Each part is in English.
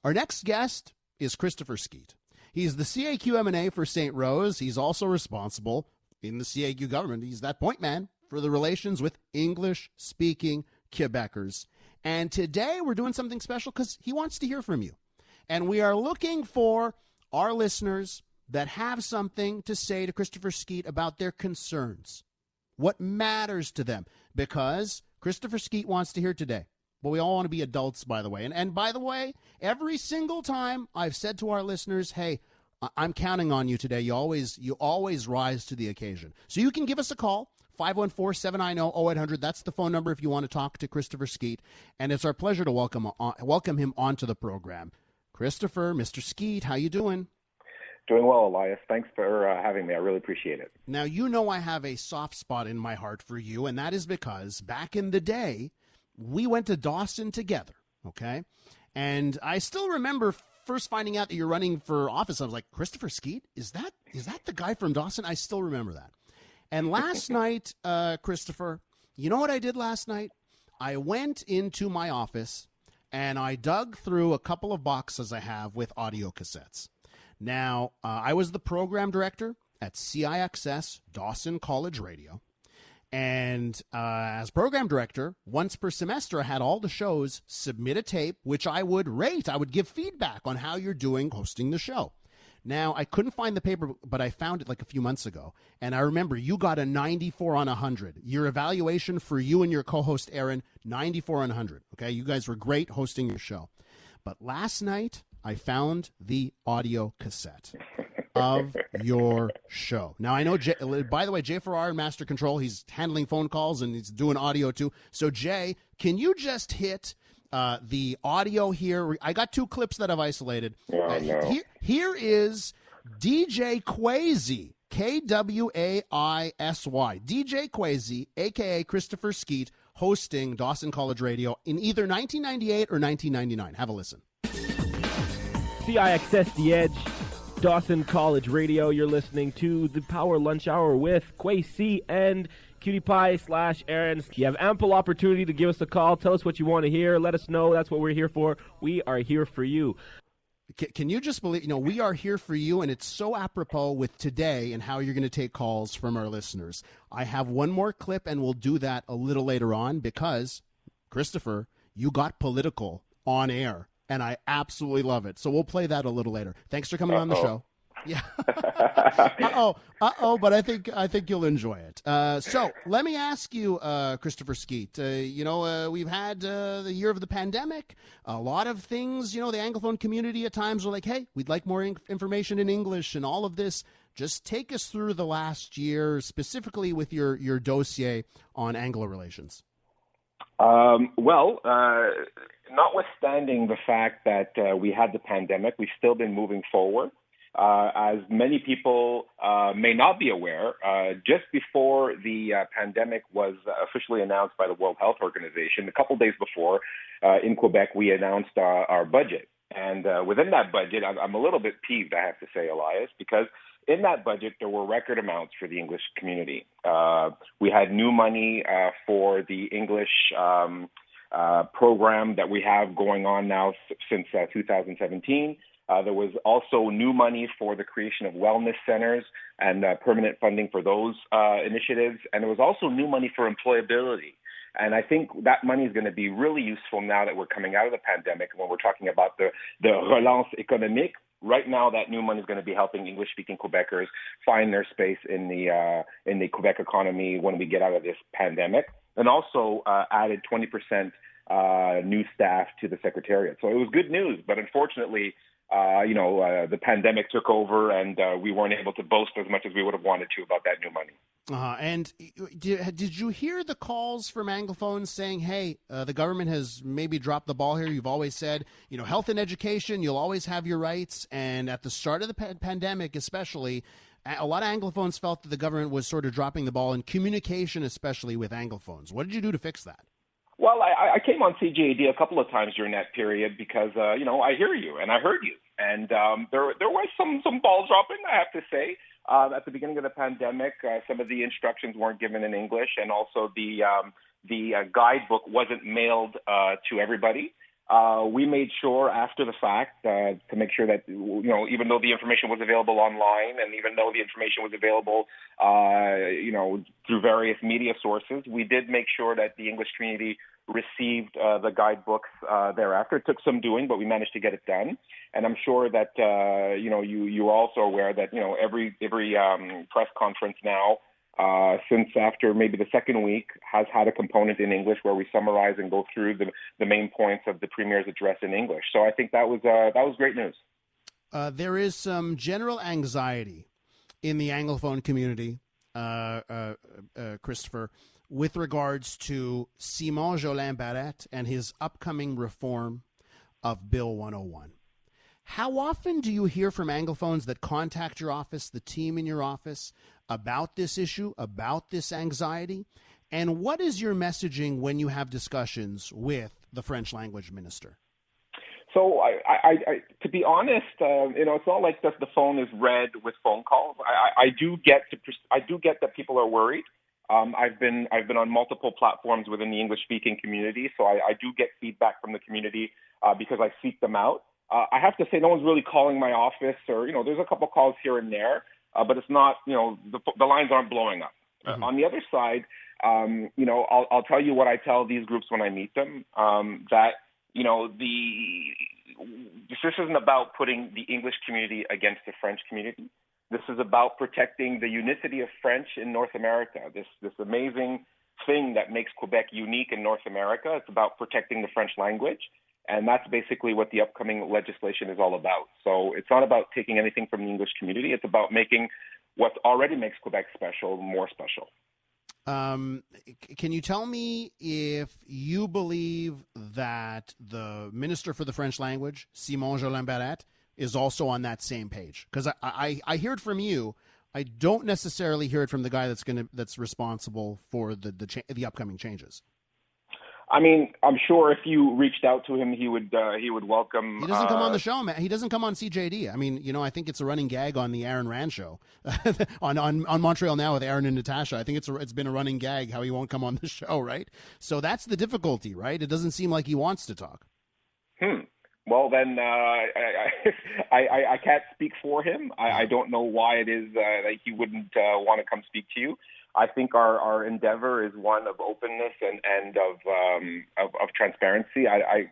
Our next guest is Christopher Skeete. He's the CAQ MNA for Sainte-Rose. He's also responsible in the CAQ government. He's that point man for the relations with English-Speaking Quebecers. And today we're doing something special because he wants to hear from you. And we are looking for our listeners that have something to say to Christopher Skeete about their concerns, what matters to them, because Christopher Skeete wants to hear today. But we all want to be adults, by the way. And by the way, every single time I've said to our listeners, hey, I'm counting on you today. You always rise to the occasion. So you can give us a call, 514-790-0800. That's the phone number if you want to talk to Christopher Skeete. And it's our pleasure to welcome him onto the program. Christopher, Mr. Skeete, how you doing? Doing well, Elias. Thanks for having me. I really appreciate it. Now, you know I have a soft spot in my heart for you, and that is because back in the day, we went to Dawson together, okay? And I still remember first finding out that you're running for office. I was like, Christopher Skeete? Is that the guy from Dawson? I still remember that. And last night, Christopher, you know what I did last night? I went into my office, and I dug through a couple of boxes I have with audio cassettes. Now, I was the program director at CIXS Dawson College Radio. And as program director, once per semester, I had all the shows submit a tape, which I would rate. I would give feedback on how you're doing hosting the show. Now, I couldn't find the paper, but I found it like a few months ago. And I remember you got a 94 on 100. Your evaluation for you and your co-host, Aaron, 94 on 100. Okay, you guys were great hosting your show. But last night, I found the audio cassette of your show. Now, I know, by the way, Jay Farrar in Master Control, he's handling phone calls and he's doing audio too. So, Jay, can you just hit the audio here? I got two clips that I've isolated. Oh, no. Here is DJ Quasi, Kwaisy, DJ Quasi, a.k.a. Christopher Skeete, hosting Dawson College Radio in either 1998 or 1999. Have a listen. CIXS The Edge, Dawson College Radio. You're listening to the Power Lunch Hour with Quasi and Cutie Pie / Aaron. You have ample opportunity to give us a call. Tell us what you want to hear. Let us know. That's what we're here for. We are here for you. Can you just believe, we are here for you, and it's so apropos with today and how you're going to take calls from our listeners. I have one more clip, and we'll do that a little later on because, Christopher, you got political on air. And I absolutely love it. So we'll play that a little later. Thanks for coming on the show. Yeah. But I think you'll enjoy it. So let me ask you, Christopher Skeete, we've had the year of the pandemic. A lot of things, the Anglophone community at times were like, hey, we'd like more information in English and all of this. Just take us through the last year, specifically with your dossier on Anglo relations. Notwithstanding the fact that we had the pandemic, we've still been moving forward. As many people may not be aware, just before the pandemic was officially announced by the World Health Organization, a couple days before, in Quebec, we announced our budget. And within that budget, I'm a little bit peeved, I have to say, Elias, because in that budget, there were record amounts for the English community. We had new money for the English program that we have going on now since 2017. There was also new money for the creation of wellness centers and permanent funding for those initiatives. And there was also new money for employability. And I think that money is going to be really useful now that we're coming out of the pandemic. When we're talking about the relance économique, right now that new money is going to be helping English-speaking Quebecers find their space in the Quebec economy when we get out of this pandemic, and also added 20% new staff to the Secretariat. So it was good news, but unfortunately, the pandemic took over and we weren't able to boast as much as we would have wanted to about that new money. And did you hear the calls from Anglophones saying, hey, the government has maybe dropped the ball here? You've always said, health and education, you'll always have your rights. And at the start of the pandemic, especially, a lot of Anglophones felt that the government was sort of dropping the ball in communication, especially with Anglophones. What did you do to fix that? Well, I came on CJAD a couple of times during that period because, I hear you and I heard you. And there was some ball dropping, I have to say. At the beginning of the pandemic, some of the instructions weren't given in English, and also the guidebook wasn't mailed to everybody. we made sure after the fact to make sure that, even though the information was available online and even though the information was available, through various media sources, we did make sure that the English community received the guidebooks thereafter. It took some doing, but we managed to get it done. And I'm sure that, you are also aware that, every press conference now, since after maybe the second week, has had a component in English where we summarize and go through the main points of the Premier's address in English. So I think that was great news. There is some general anxiety in the Anglophone community, Christopher, with regards to Simon Jolin Barrette and his upcoming reform of Bill 101. How often do you hear from Anglophones that contact your office, the team in your office, about this issue, about this anxiety? And what is your messaging when you have discussions with the French language minister? So, I to be honest, it's not like the phone is red with phone calls. I do get that people are worried. I've been on multiple platforms within the English-speaking community, so I do get feedback from the community because I seek them out. I have to say, no one's really calling my office, or there's a couple calls here and there, but it's not, the lines aren't blowing up. Mm-hmm. On the other side, I'll tell you what I tell these groups when I meet them, that this isn't about putting the English community against the French community. This is about protecting the unicity of French in North America, this amazing thing that makes Quebec unique in North America. It's about protecting the French language, and that's basically what the upcoming legislation is all about. So it's not about taking anything from the English community. It's about making what already makes Quebec special more special. Can you tell me if you believe that the Minister for the French Language, Simon Jolin Barrette, is also on that same page? Because I hear it from you. I don't necessarily hear it from the guy that's responsible for the upcoming changes. I mean, I'm sure if you reached out to him, he would welcome. He doesn't come on the show, man. He doesn't come on CJD. I mean, I think it's a running gag on the Aaron Rand show on Montreal Now with Aaron and Natasha. I think it's been a running gag how he won't come on the show, right? So that's the difficulty, right? It doesn't seem like he wants to talk. Well, then I can't speak for him. I don't know why it is that he wouldn't want to come speak to you. I think our endeavor is one of openness and of transparency. I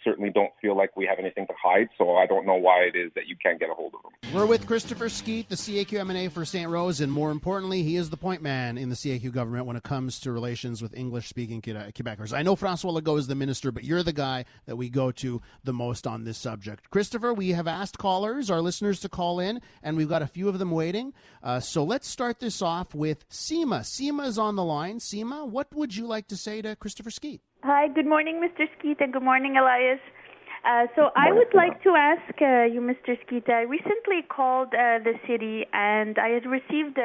certainly don't feel like we have anything to hide, so I don't know why it is that you can't get a hold of him. We're with Christopher Skeete, the CAQ MNA for Sainte-Rose, and more importantly, he is the point man in the CAQ government when it comes to relations with English-speaking Quebecers. I know François Legault is the minister, but you're the guy that we go to the most on this subject. Christopher, we have asked callers, our listeners, to call in, and we've got a few of them waiting. So let's start this off with Seema. Seema is on the line. Seema, what would you like to say to Christopher Skeete? Hi, good morning, Mr. Skeete, and good morning, Elias. So I would like to ask you, Mr. Skeete, I recently called the city, and I had received,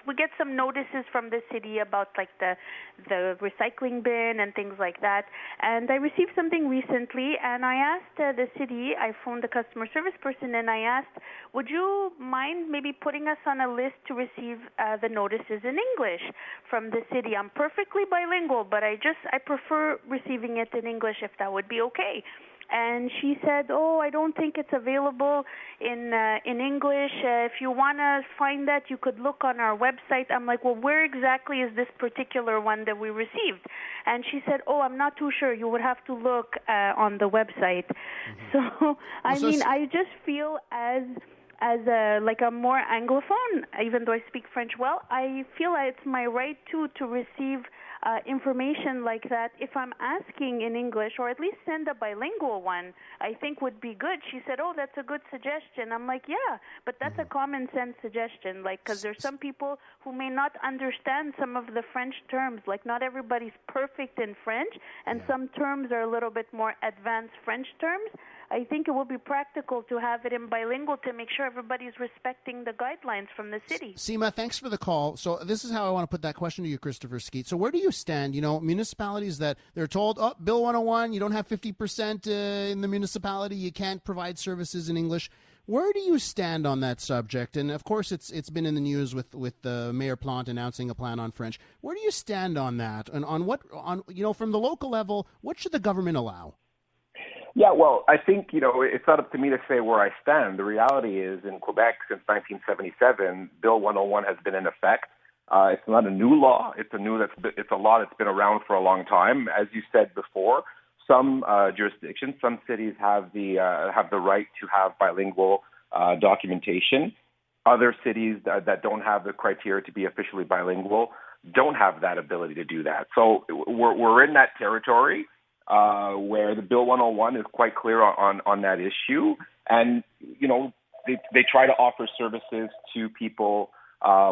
we get some notices from the city about like the recycling bin and things like that. And I received something recently, and I asked the city, I phoned the customer service person, and I asked, would you mind maybe putting us on a list to receive the notices in English from the city? I'm perfectly bilingual, but I prefer receiving it in English if that would be okay. And she said, I don't think it's available in English. If you want to find that, you could look on our website. I'm like, well, where exactly is this particular one that we received? And she said, I'm not too sure. You would have to look on the website. Mm-hmm. So, I just feel as a more Anglophone, even though I speak French well, I feel it's my right to receive information like that if I'm asking in English, or at least send a bilingual one, I think would be good. She said, that's a good suggestion. I'm like, yeah, but that's a common sense suggestion, because there's some people who may not understand some of the French terms, like not everybody's perfect in French, and some terms are a little bit more advanced French terms. I think it would be practical to have it in bilingual to make sure everybody's respecting the guidelines from the city. Seema, thanks for the call. So this is how I want to put that question to you, Christopher Skeete. So where do you stand? Municipalities that they're told, Bill 101, you don't have 50% in the municipality, you can't provide services in English. Where do you stand on that subject? And of course, it's been in the news with Mayor Plante announcing a plan on French. Where do you stand on that? And from the local level, what should the government allow? Yeah, well, I think, it's not up to me to say where I stand. The reality is in Quebec since 1977, Bill 101 has been in effect. It's not a new law. It's a law that's been around for a long time. As you said before, some jurisdictions, some cities have the right to have bilingual documentation. Other cities that don't have the criteria to be officially bilingual don't have that ability to do that. So we're in that territory where the Bill 101 is quite clear on that issue, and they try to offer services to people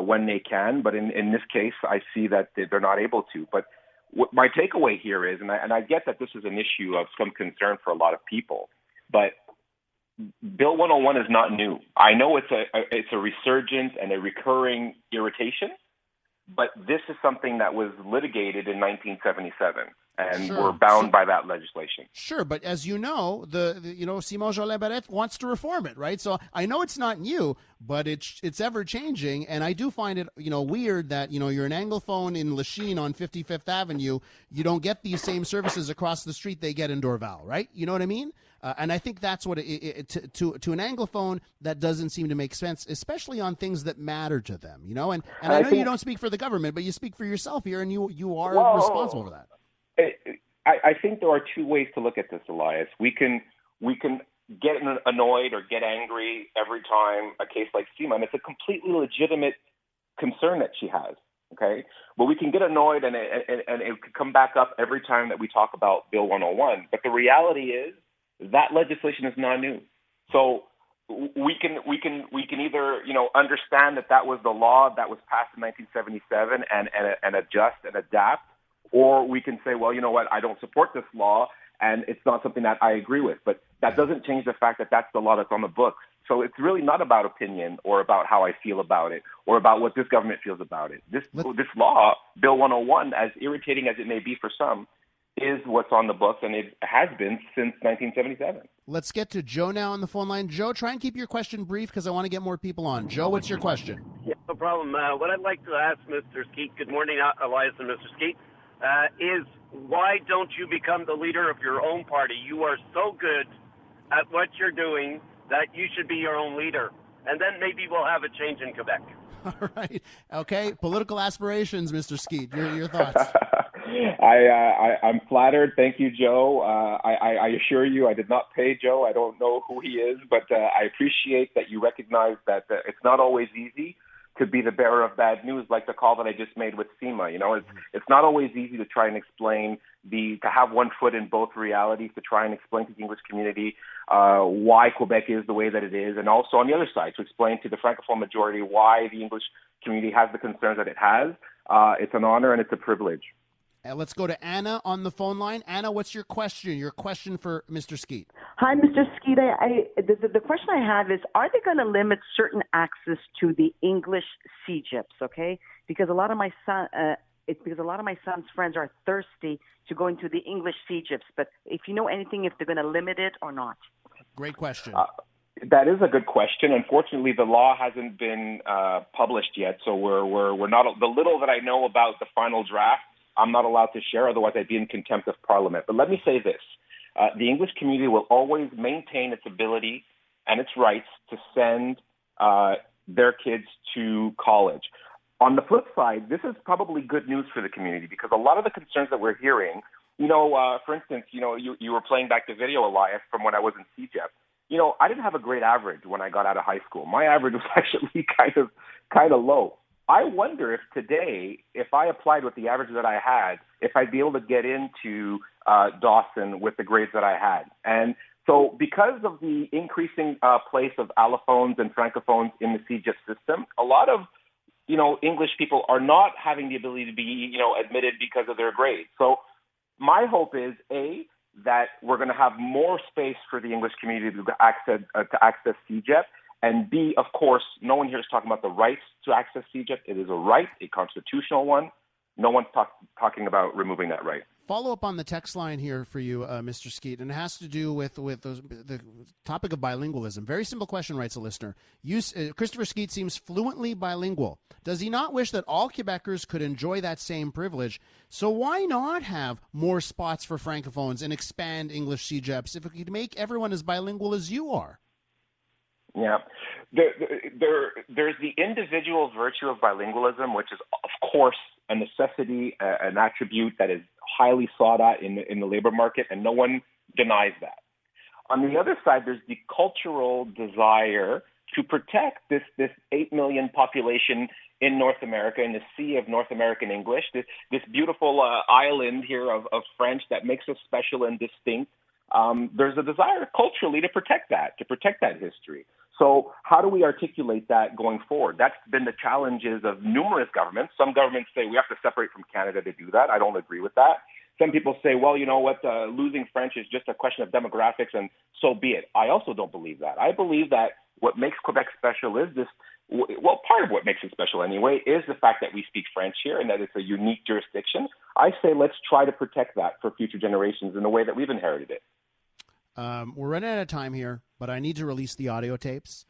when they can, but in this case, I see that they're not able to. But what my takeaway here is, and I get that this is an issue of some concern for a lot of people, but Bill 101 is not new. I know it's a resurgent and a recurring irritation, but this is something that was litigated in 1977, and we're bound by that legislation. Sure, but as you know, Simon Jolin Barrette wants to reform it, right? So I know it's not new, but it's ever changing, and I do find it weird that you're an Anglophone in Lachine on 55th Avenue, you don't get these same services across the street they get in Dorval, right? You know what I mean? And I think that's what to an Anglophone that doesn't seem to make sense, especially on things that matter to them, And I know you don't speak for the government, but you speak for yourself here, and you are responsible for that. I think there are two ways to look at this, Elias. We can get annoyed or get angry every time a case like Seema, and it's a completely legitimate concern that she has. Okay, but we can get annoyed and it could come back up every time that we talk about Bill 101. But the reality is that legislation is not new. So we can either understand that was the law that was passed in 1977 and adjust and adapt, or we can say, well, you know what, I don't support this law and it's not something that I agree with. But that doesn't change the fact that that's the law that's on the books. So it's really not about opinion or about how I feel about it or about what this government feels about it. This law, Bill 101, as irritating as it may be for some, is what's on the books, and it has been since 1977. Let's get to Joe now on the phone line. Joe, try and keep your question brief because I want to get more people on. Joe, what's your question? Yeah, no problem. What I'd like to ask Mr. Skeete, good morning, Elias and Mr. Skeete, is why don't you become the leader of your own party? You are so good at what you're doing that you should be your own leader, and then maybe we'll have a change in Quebec. All right. Okay. Political aspirations, Mr. Skeete. Your thoughts? I'm flattered. Thank you, Joe. I assure you I did not pay Joe. I don't know who he is, but I appreciate that you recognize that it's not always easy to be the bearer of bad news, like the call that I just made with SEMA. It's not always easy to try and explain to have one foot in both realities, to try and explain to the English community why Quebec is the way that it is, and also on the other side to explain to the Francophone majority why the English community has the concerns that it has. It's an honor and it's a privilege. Let's go to Anna on the phone line. Anna, what's your question? Your question for Mr. Skeete. Hi, Mr. Skeete. The question I have is, are they going to limit certain access to the English CGIPs? Okay, because a lot of my son's friends are thirsty to go into the English CGIPs. But if you know anything, if they're going to limit it or not. Great question. That is a good question. Unfortunately, the law hasn't been published yet, so we're not. The little that I know about the final draft, I'm not allowed to share, otherwise I'd be in contempt of Parliament. But let me say this. The English community will always maintain its ability and its rights to send their kids to college. On the flip side, this is probably good news for the community because a lot of the concerns that we're hearing, for instance, you were playing back the video, Elias, from when I was in CGEP. I didn't have a great average when I got out of high school. My average was actually kind of low. I wonder if today, if I applied with the average that I had, if I'd be able to get into Dawson with the grades that I had. And so because of the increasing place of allophones and francophones in the CGIP system, a lot of, English people are not having the ability to be, admitted because of their grades. So my hope is, A, that we're going to have more space for the English community to access CGIP. And B, of course, no one here is talking about the rights to access CGIP. It is a right, a constitutional one. No one's talking about removing that right. follow-up on the text line here for you, Mr. Skeete, and it has to do with the topic of bilingualism. Very simple question, writes a listener. Christopher Skeete seems fluently bilingual. Does he not wish that all Quebecers could enjoy that same privilege? So why not have more spots for Francophones and expand English CJEPs if it could make everyone as bilingual as you are? Yeah. There's the individual virtue of bilingualism, which is, of course, a necessity, an attribute that is highly sought out in the labor market, and no one denies that. On the other side, there's the cultural desire to protect this 8 million population in North America, in the sea of North American English, this beautiful island here of French that makes us special and distinct. There's a desire culturally to protect that history. So how do we articulate that going forward? That's been the challenges of numerous governments. Some governments say we have to separate from Canada to do that. I don't agree with that. Some people say, well, you know what, losing French is just a question of demographics, and so be it. I also don't believe that. I believe that what makes Quebec special is part of what makes it special anyway, is the fact that we speak French here and that it's a unique jurisdiction. I say let's try to protect that for future generations in the way that we've inherited it. We're running out of time here, but I need to release the audio tapes.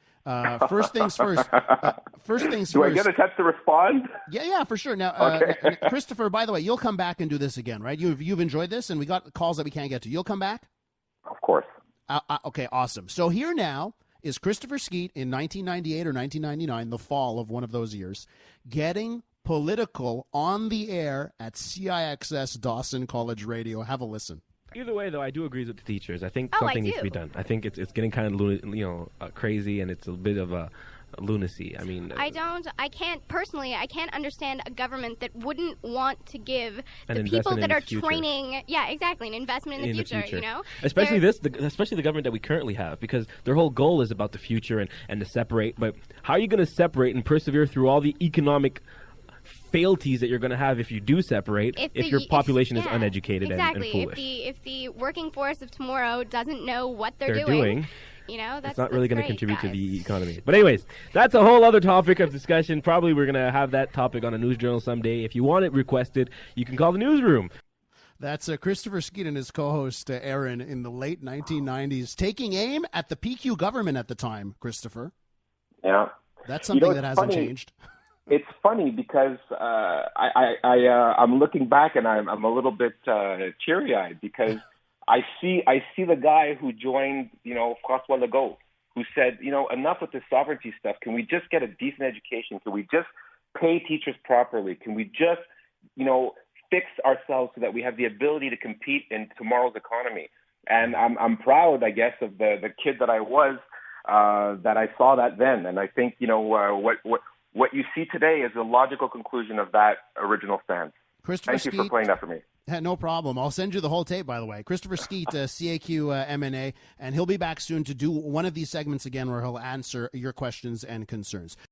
First things first. Do I get a chance to respond? Yeah, for sure. Now, okay. Christopher, by the way, you'll come back and do this again, right? You've enjoyed this, and we got calls that we can't get to. You'll come back? Of course. Okay, awesome. So here now is Christopher Skeete in 1998 or 1999, the fall of one of those years, getting political on the air at CIXS Dawson College Radio. Have a listen. Either way, though, I do agree with the teachers. I think something needs to be done. I think it's getting kind of crazy, and it's a bit of a lunacy. I mean, I can't understand a government that wouldn't want to give the people that are training, an investment in the future. You know, especially the government that we currently have, because their whole goal is about the future and to separate. But how are you going to separate and persevere through all the economic failties that you're going to have if you do separate, if your population is uneducated and foolish? If the working force of tomorrow doesn't know what they're doing, you know, that's not really going to great, contribute guys. to the economy. But anyways, that's a whole other topic of discussion. Probably we're going to have that topic on a news journal someday. If you want it requested, you can call the newsroom. That's Christopher Skeete and his co-host Aaron in the late 1990s, taking aim at the PQ government at the time, Christopher. Yeah. That's something that hasn't changed. It's funny because I'm looking back and I'm a little bit teary-eyed because I see the guy who joined, François Legault, who said, enough with the sovereignty stuff. Can we just get a decent education? Can we just pay teachers properly? Can we just, fix ourselves so that we have the ability to compete in tomorrow's economy? And I'm proud, I guess, of the kid that I was, that I saw that then. And I think, what you see today is a logical conclusion of that original stance. Thank you for playing that for me. No problem. I'll send you the whole tape, by the way. Christopher Skeete, CAQ MNA, and he'll be back soon to do one of these segments again where he'll answer your questions and concerns.